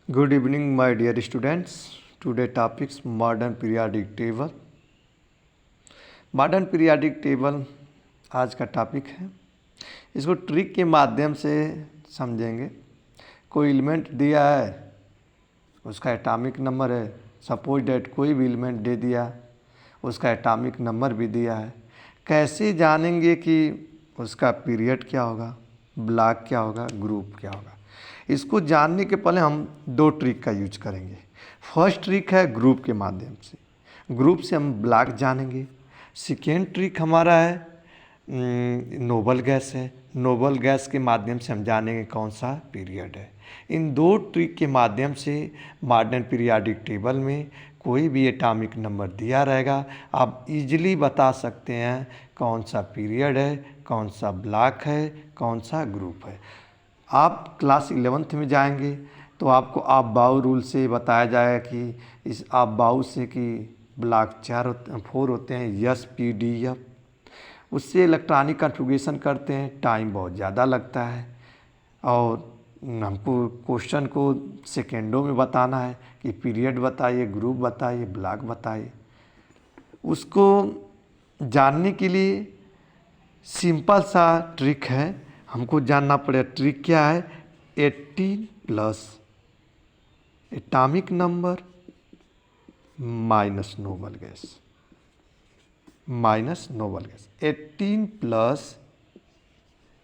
Good evening, my dear students. Today topics modern periodic table. Modern periodic table आज का topic है। इसको trick के माध्यम से समझेंगे। कोई एलिमेंट दिया है, उसका एटॉमिक नंबर है। सपोज डैट कोई भी एलिमेंट दे दिया, उसका एटॉमिक नंबर भी दिया है। कैसे जानेंगे कि उसका पीरियड क्या होगा, ब्लॉक क्या होगा, ग्रुप क्या होगा। इसको जानने के पहले हम दो ट्रिक का यूज करेंगे। फर्स्ट ट्रिक है ग्रुप के माध्यम से, ग्रुप से हम ब्लॉक जानेंगे। सेकेंड ट्रिक हमारा है नोबल गैस है, नोबल गैस के माध्यम से हम जानेंगे कौन सा पीरियड है। इन दो ट्रिक के माध्यम से मॉडर्न पीरियाडिक टेबल में कोई भी एटॉमिक नंबर दिया रहेगा, आप इजीली बता सकते हैं कौन सा पीरियड है, कौन सा ब्लॉक है, कौन सा ग्रुप है। आप क्लास 11th में जाएंगे तो आपको आप बाउ रूल से बताया जाएगा कि इस आप बाउ से कि ब्लॉक 4 होते हैं, यस पी डी एफ। उससे इलेक्ट्रॉनिक कॉन्फ़िगरेशन करते हैं, टाइम बहुत ज़्यादा लगता है और हमको क्वेश्चन को सेकेंडों में बताना है कि पीरियड बताइए, ग्रुप बताइए, ब्लॉक बताइए। उसको जानने के लिए सिंपल सा ट्रिक है, हमको जानना पड़ेगा ट्रिक क्या है। 18 plus atomic number minus noble gas, minus noble gas. 18 plus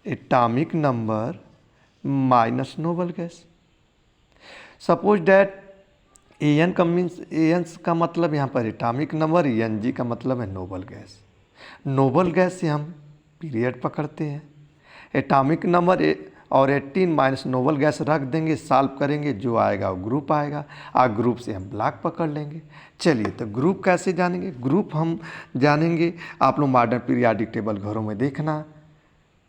atomic number minus noble gas. Suppose that N का मीन्स एन का मतलब यहाँ पर एटॉमिक नंबर, एन जी का मतलब है नोबल गैस। नोबल गैस से हम पीरियड पकड़ते हैं। एटॉमिक नंबर और 18 माइनस नोबल गैस रख देंगे, सॉल्व करेंगे, जो आएगा वो ग्रुप आएगा। ग्रुप से हम ब्लॉक पकड़ लेंगे। चलिए तो ग्रुप कैसे जानेंगे। ग्रुप हम जानेंगे, आप लोग मॉडर्न पीरियाडिक टेबल घरों में देखना,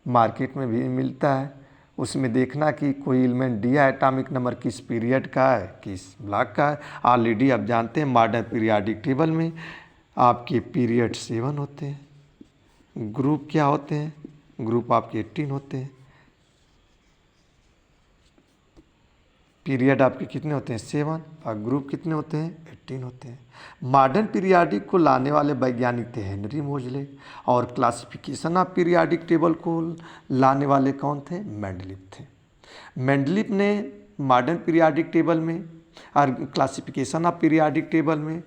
मार्केट में भी मिलता है, उसमें देखना कि कोई एलिमेंट दिया एटॉमिक नंबर किस पीरियड का है, किस ब्लॉक का है। ऑलरेडी आप जानते हैं मॉडर्न पीरियाडिक टेबल में आपके पीरियड 7 होते हैं, ग्रुप क्या होते हैं, ग्रुप आपके 18 होते हैं। पीरियड आपके कितने होते हैं 7 और ग्रुप कितने होते हैं 18 होते हैं। मॉडर्न पीरियाडिक को लाने वाले वैज्ञानिक थे हेनरी मोजले और क्लासिफिकेशन ऑफ पीरियाडिक टेबल को लाने वाले कौन थे, मेंडलीफ थे। मेंडलीफ ने मॉडर्न पीरियाडिक टेबल में और क्लासिफिकेशन ऑफ पीरियाडिक टेबल में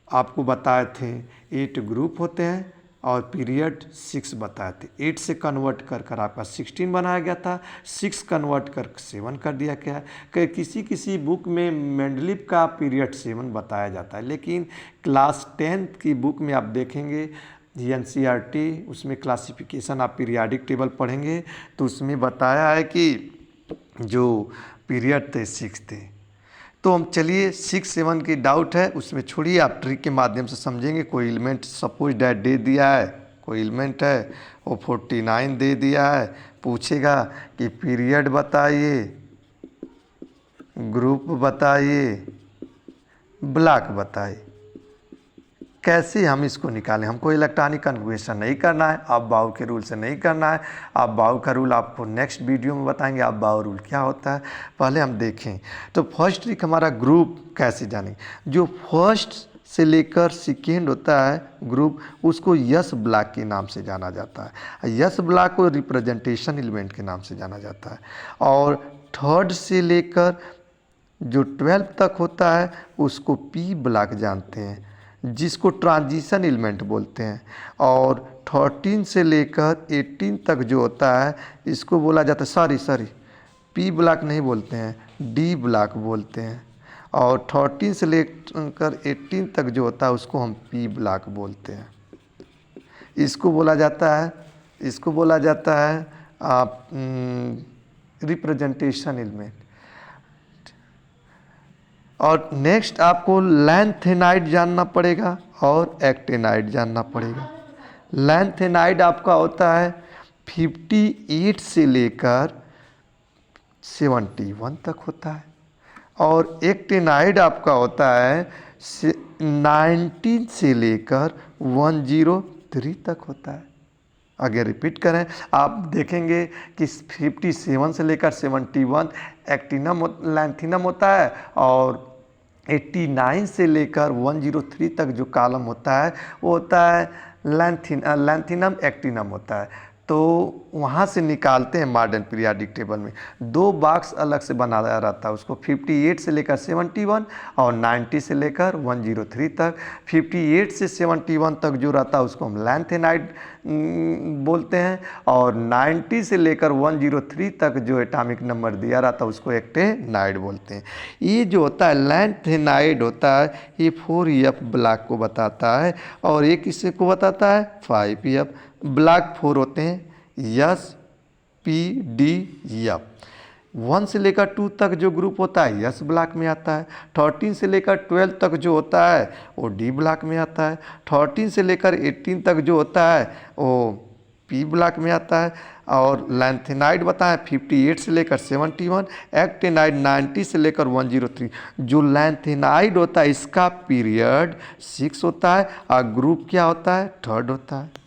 आपको बताए थे 8 ग्रुप होते हैं और पीरियड 6 बताए थे। 8 से कन्वर्ट कर कर आपका 16 बनाया गया था, 6 कन्वर्ट कर 7 कर दिया गया है। किसी किसी बुक में मेंडलीफ का पीरियड 7 बताया जाता है, लेकिन क्लास 10th की बुक में आप देखेंगे NCERT, उसमें क्लासिफिकेशन ऑफ पीरियाडिक टेबल पढ़ेंगे तो उसमें बताया है कि जो पीरियड थे 6 थे। तो हम चलिए 6 7 की डाउट है उसमें छोड़िए, आप ट्रिक के माध्यम से समझेंगे। कोई एलिमेंट सपोज डैट दे दिया है, कोई एलिमेंट है वो 49 दे दिया है, पूछेगा कि पीरियड बताइए, ग्रुप बताइए, ब्लॉक बताइए। कैसे हम इसको निकालें। हमको इलेक्ट्रॉनिक कन्फिगरेशन नहीं करना है, आप बाउ के रूल से नहीं करना है। आप बाउ का रूल आपको नेक्स्ट वीडियो में बताएंगे, आप बाउ रूल क्या होता है पहले हम देखें। तो फर्स्ट ट्रिक हमारा ग्रुप कैसे जानें। जो फर्स्ट से लेकर सेकेंड होता है ग्रुप, उसको यस ब्लॉक के नाम से जाना जाता है। यस ब्लॉक को रिप्रेजेंटेशन एलिमेंट के नाम से जाना जाता है। और थर्ड से लेकर जो 12 तक होता है उसको पी ब्लॉक जानते हैं, जिसको ट्रांजिशन एलिमेंट बोलते हैं। और 13 से लेकर 18 तक जो होता है इसको बोला जाता है, सॉरी पी ब्लॉक नहीं बोलते हैं, डी ब्लॉक बोलते हैं। और 13 से लेकर 18 तक जो होता है उसको हम पी ब्लॉक बोलते हैं। इसको बोला जाता है आप रिप्रेजेंटेशन एलिमेंट। और नेक्स्ट आपको लैंथेनाइड जानना पड़ेगा और एक्टेनाइड जानना पड़ेगा। लैंथेनाइड आपका होता है 58 से लेकर 71 तक होता है और एक्टेनाइड आपका होता है 19 से लेकर 103 तक होता है। आगे रिपीट करें, आप देखेंगे कि 57 से लेकर 71 एक्टिनम लैंथिनम होता है और 89 से लेकर 103 तक जो कॉलम होता है वो होता है लैंथिनम एक्टिनम होता है। तो वहाँ से निकालते हैं मॉडर्न पीरियाडिक टेबल में। 2 बॉक्स अलग से बनाया रहता है उसको, 58 से लेकर 71 और 90 से लेकर 103 तक। 58 से 71 तक जो रहता है उसको हम लैंथेनाइड बोलते हैं और 90 से लेकर 103 तक जो एटॉमिक नंबर दिया रहता है उसको एक्टेनाइड बोलते हैं। ये जो होता है लैंथेनाइड होता है ये 4f ब्लॉक को बताता है और ये किससे को बताता है 5f। ब्लॉक 4 होते हैं यस पी डी एफ। 1 से लेकर 2 तक जो ग्रुप होता है यस ब्लॉक में आता है। 13 से लेकर 12 तक जो होता है वो डी ब्लॉक में आता है। 13 से लेकर 18 तक जो होता है वो पी ब्लॉक में आता है। और लैंथेनाइड बताएं 58 से लेकर 71, एक्टेनाइड 90 से लेकर 103। जो लैंथेनाइड होता है इसका पीरियड 6 होता है और ग्रुप क्या होता है थर्ड होता है।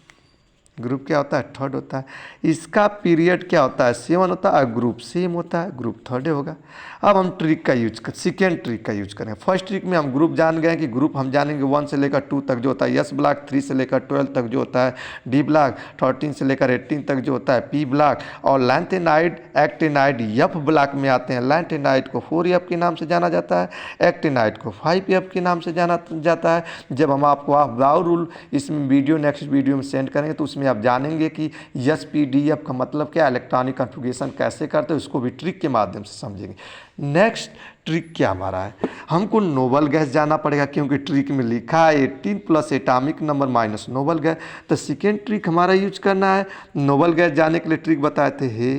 ग्रुप क्या होता है थर्ड होता है। इसका पीरियड क्या होता है 7 होता है और ग्रुप सेम होता है, ग्रुप थर्ड होगा। अब हम ट्रिक का यूज कर सेकेंड ट्रिक का यूज करें। फर्स्ट ट्रिक में हम ग्रुप जान गए कि ग्रुप हम जानेंगे 1 से लेकर 2 तक जो होता है यस ब्लॉक, 3 से लेकर 12 तक जो होता है डी ब्लॉक, 13 से लेकर 18 तक जो होता है पी ब्लॉक और लैंथेनाइड एक्टेनाइड एफ ब्लॉक में आते हैं। लैंथेनाइड को 4f के नाम से जाना जाता है, एक्टेनाइड को 5f के नाम से जाना जाता है। जब हम आपको वाव रूल इसमें वीडियो नेक्स्ट वीडियो में सेंड करेंगे तो उसमें आप जानेंगे कि एस पी डी एफ का मतलब क्या, इलेक्ट्रॉनिक कॉन्फ़िगरेशन कैसे करते हैं, उसको भी ट्रिक के माध्यम से समझेंगे। नेक्स्ट ट्रिक क्या हमारा है, हमको नोबल गैस जाना पड़ेगा क्योंकि ट्रिक में लिखा है 18 plus atomic number minus noble gas. तो सेकेंड ट्रिक हमारा यूज करना है। नोबल गैस जाने के लिए ट्रिक बताए थे, हे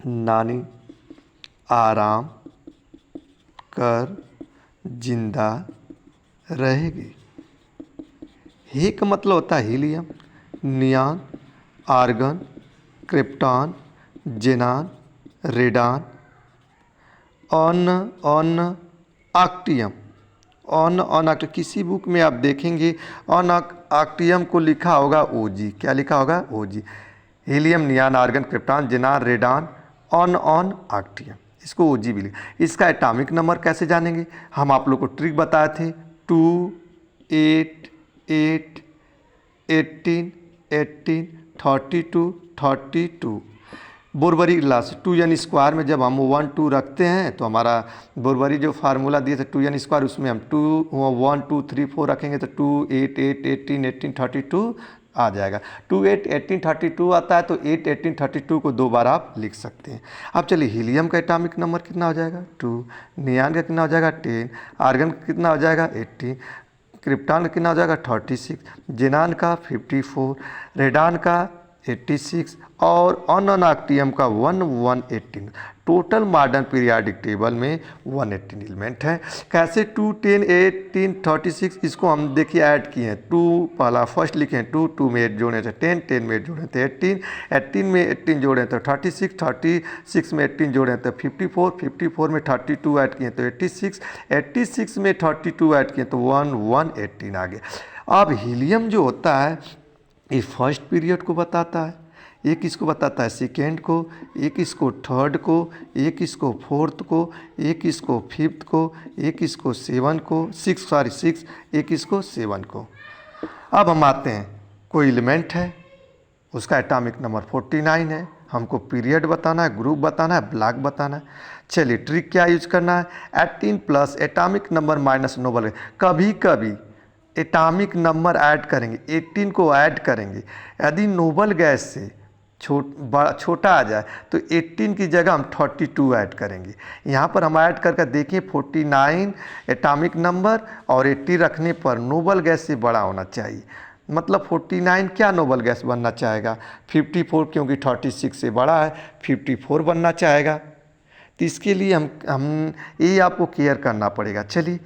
नानी आराम कर जिंदा रहेगी। हे का मतलब होता है helium, neon, argon, krypton, xenon, radon, ऑन आक्टियम। ऑन किसी बुक में आप देखेंगे ऑन आक्टियम को लिखा होगा ओजी। क्या लिखा होगा O G. Helium, neon, argon, krypton, xenon, radon, ऑन आक्टियम, इसको ओजी भी लिखा। इसका एटॉमिक नंबर कैसे जानेंगे, हम आप लोग को ट्रिक बताए थे 2, 8, 8, 18, 18, 32, 32। बोरबरी ग्लास 2n स्क्वायर में जब हम 1 2 रखते हैं तो हमारा बोरबरी जो फार्मूला दिए थे 2n स्क्वायर उसमें हम 2 1 2 3 4 रखेंगे तो 2 8 8 18 18 32 आ जाएगा। 2 8 18 32 आता है तो 8 18 32 को 2 बार आप लिख सकते हैं। अब चलिए हीलियम का एटॉमिक नंबर कितना हो जाएगा 2, नियॉन का कितना हो जाएगा 10, आर्गन का कितना हो जाएगा 18, क्रिप्टॉन का कितना हो जाएगा 36, जेनान का 54, रेडान का 86 और ऑनआक्टियम का 118। टोटल मॉडर्न पीरियाडिक टेबल में 118 एलिमेंट है। कैसे 2 10 18 36 इसको हम देखिए ऐड किए हैं। 2 पहला फर्स्ट लिखे हैं 2 2 में 8 जोड़े थे 10 10 में 8 जोड़े थे 18 18 में 18 जोड़े थे 36 36 में 18 जोड़े थे 54 54 में 32 ऐड किए तो 86 86 में 32 ऐड किए तो 118 आ गया। अब हीलियम जो होता है ये फर्स्ट पीरियड को बताता है, एक इसको बताता है सेकेंड को, एक इसको थर्ड को, एक इसको फोर्थ को, एक इसको फिफ्थ को, एक इसको 7 को 6 एक इसको 7 को। अब हम आते हैं कोई एलिमेंट है उसका एटॉमिक नंबर 49 है, हमको पीरियड बताना है, ग्रुप बताना है, ब्लॉक बताना है। चलिए ट्रिक क्या यूज करना है 18 plus atomic number minus noble. कभी कभी एटॉमिक नंबर ऐड करेंगे 18 को ऐड करेंगे, यदि नोबल गैस से छोटा आ जाए तो 18 की जगह हम 32 ऐड करेंगे। यहाँ पर हम ऐड करके देखें 49 एटॉमिक नंबर और 80 रखने पर नोबल गैस से बड़ा होना चाहिए। मतलब 49 क्या नोबल गैस बनना चाहेगा 54 क्योंकि 36 से बड़ा है 54 बनना चाहेगा। तो इसके लिए हम ये आपको केयर करना पड़ेगा। चलिए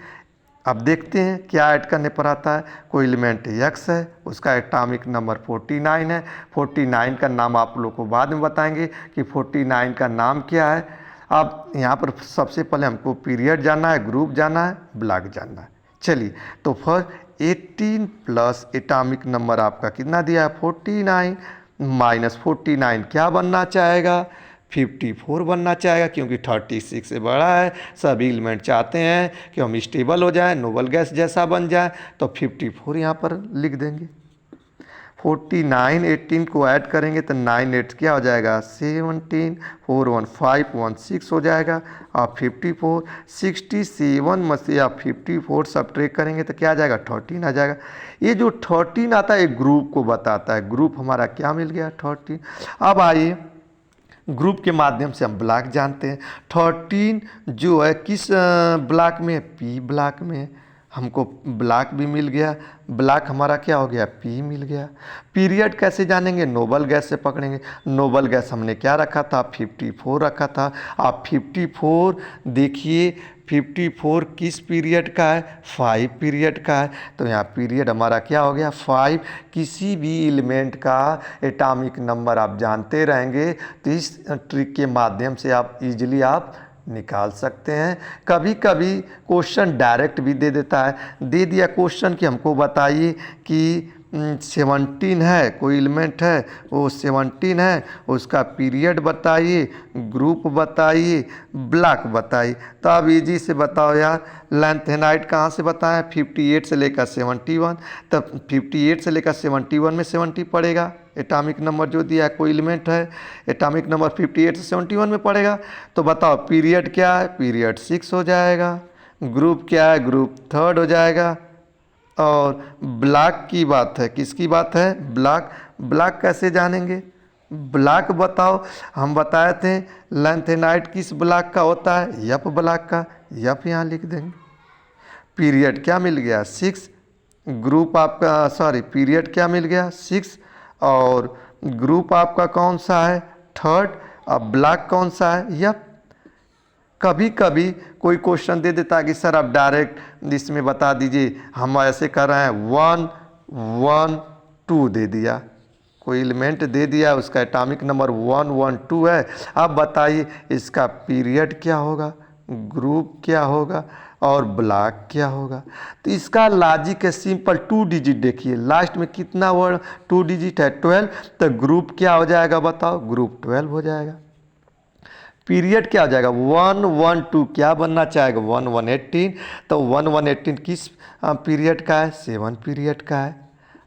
अब देखते हैं क्या ऐड करने पर आता है। कोई एलिमेंट x है उसका एटॉमिक नंबर 49 है। 49 का नाम आप लोग को बाद में बताएंगे कि 49 का नाम क्या है। अब यहाँ पर सबसे पहले हमको पीरियड जानना है, ग्रुप जानना है, ब्लॉक जानना है। चलिए तो फर्स्ट 18 प्लस एटॉमिक नंबर आपका कितना दिया है 49 -49 क्या बनना चाहेगा? 54 बनना चाहेगा, क्योंकि 36 से बड़ा है। सभी एलिमेंट चाहते हैं कि हम स्टेबल हो जाए, नोबल गैस जैसा बन जाए, तो 54 यहाँ पर लिख देंगे। 49 18 को ऐड करेंगे तो 9 8 क्या हो जाएगा? 17, 4 1 5 1 6 हो जाएगा। और 54 67 में से आप 54 सब्ट्रैक्ट करेंगे तो क्या आ जाएगा? 13 आ जाएगा। ये जो 13 आता है ग्रुप को बताता है। ग्रुप हमारा क्या मिल गया? 13। अब आइए ग्रुप के माध्यम से हम ब्लॉक जानते हैं। 13 जो है किस ब्लॉक में? पी ब्लॉक में। हमको ब्लॉक भी मिल गया। ब्लॉक हमारा क्या हो गया? पी मिल गया। पीरियड कैसे जानेंगे? नोबल गैस से पकड़ेंगे। नोबल गैस हमने क्या रखा था? 54 रखा था। आप 54 देखिए, 54 किस पीरियड का है? 5 पीरियड का है। तो यहाँ पीरियड हमारा क्या हो गया? 5। किसी भी एलिमेंट का एटॉमिक नंबर आप जानते रहेंगे तो इस ट्रिक के माध्यम से आप इजीली आप निकाल सकते हैं। कभी कभी क्वेश्चन डायरेक्ट भी दे देता है। दे दिया क्वेश्चन कि हमको बताइए कि 17 है, कोई एलिमेंट है वो 17 है, उसका पीरियड बताइए, ग्रुप बताइए, ब्लॉक बताइए। तो आप इजी से बताओ यार, लैंथेनाइट कहाँ से बताएं? 58 से लेकर 71। तब 58 से लेकर 71 में 70 पड़ेगा। एटॉमिक नंबर जो दिया है, कोई एलिमेंट है एटॉमिक नंबर 58 से 71 में पड़ेगा। तो बताओ पीरियड क्या है? पीरियड 6 हो जाएगा। ग्रुप क्या है? ग्रुप 3 हो जाएगा। और ब्लॉक की बात है, किसकी बात है? ब्लॉक। ब्लॉक कैसे जानेंगे? ब्लॉक बताओ। हम बताए थे लैंथेनाइट किस ब्लॉक का होता है? यप ब्लॉक का। यप यहाँ लिख देंगे। पीरियड क्या मिल गया? 6। ग्रुप आपका पीरियड क्या मिल गया? 6। और ग्रुप आपका कौन सा है? 3। अब ब्लॉक कौन सा है? यप। कभी कभी कोई क्वेश्चन दे देता है कि सर आप डायरेक्ट इसमें बता दीजिए, हम ऐसे कर रहे हैं 1 1 2 दे दिया, कोई एलिमेंट दे दिया, उसका एटॉमिक नंबर 1 1 2 है। अब बताइए इसका पीरियड क्या होगा, ग्रुप क्या होगा और ब्लॉक क्या होगा। तो इसका लॉजिक है सिंपल। 2 डिजिट देखिए, लास्ट में कितना वर्ड 2 डिजिट है? 12। तो ग्रुप क्या हो जाएगा बताओ? ग्रुप 12 हो जाएगा। पीरियड क्या हो जाएगा? 1 1 2 क्या बनना चाहेगा? 1 1 18। तो 1 1 18 किस पीरियड का है? 7 पीरियड का है।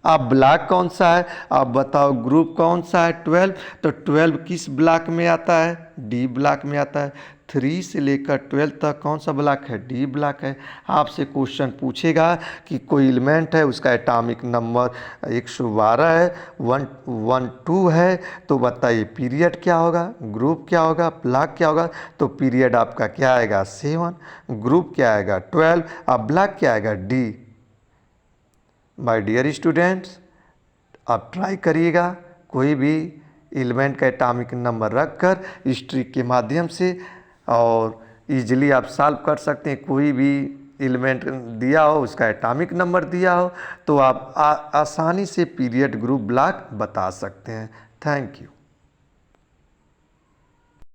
अब ब्लॉक कौन सा है? आप बताओ ग्रुप कौन सा है? 12। तो 12 किस ब्लॉक में आता है? डी ब्लॉक में आता है। 3 से लेकर 12 तक कौन सा ब्लॉक है? डी ब्लॉक है। आपसे क्वेश्चन पूछेगा कि कोई एलिमेंट है, उसका एटॉमिक नंबर 112 है, 1 1 2 है, तो बताइए पीरियड क्या होगा, ग्रुप क्या होगा, ब्लॉक क्या होगा। तो पीरियड आपका क्या आएगा? 7। ग्रुप क्या आएगा? 12। अब ब्लॉक क्या आएगा? डी। माय डियर स्टूडेंट्स, आप ट्राई करिएगा कोई भी एलिमेंट का एटॉमिक नंबर रखकर इस ट्रिक के माध्यम से, और इजीली आप सॉल्व कर सकते हैं। कोई भी एलिमेंट दिया हो, उसका एटॉमिक नंबर दिया हो, तो आप आसानी से पीरियड, ग्रुप, ब्लॉक बता सकते हैं। Thank you.